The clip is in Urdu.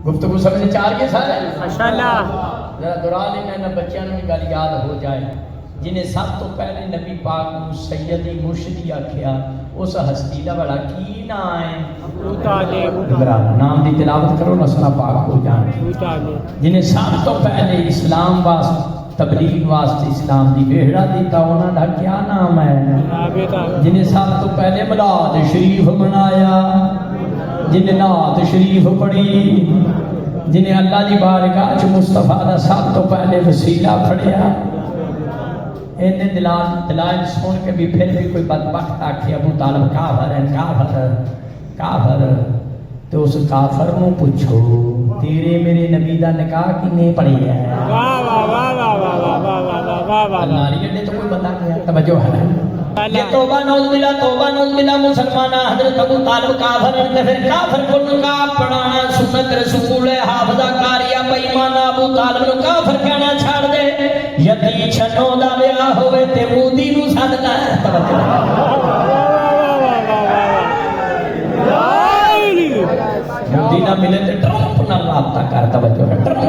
گفتگو سمجھ چار کے سارے ماشاءاللہ ذرا دورا لینا بچیاں نے گل یاد ہو جائے جنہیں سب تو پہلے نبی پاک کو سیدی مرشدی آکھیا اس ہستی دا بڑا کی نام ہے ابو طالب عمران نام دی تلاوت کرو نا سنا پاک ہو جان ابو طالب جنہیں سب تو پہلے اسلام واسطے تبلیغ واسطے اسلام دی بیڑا دیتا انہاں دا کیا نام ہے رابطہ جنہیں سب تو پہلے میلاد شریف منایا جنہیں نعت شریف پڑھی جنہیں اللہ دی بارگاہ چ مصطفیٰ دا سب تو پہلے وسیلہ پڑھیا انہیں دلائل سن کے بھی پھر بھی کوئی بدبخت آکھے ابو طالب کافر ہے کافر تو اس کافر نو پوچھو تیرے میرے نبی دا نکاح کنے پڑھی ہے واہ واہ واہ واہ واہ واہ واہ واہ واہ واہ اللہ علی نے تو کوئی بتا نہیں توجہ ہے یہ توبہ نوز بلا مسلمانہ حضرت ابو طالب کافر ہے پھر کافر کو نکاح پڑھانا سنت رسول ہے حافظہ کاریہ بےایمان ابو طالب نو کافر کہنا چھاڑ دے یتی چھنو دا بیاہ ہوئے تے مودی نو سدنا ہے توجہ مودی نہ ملے تے ٹرمپ نہ رابطہ کر توجہ ہے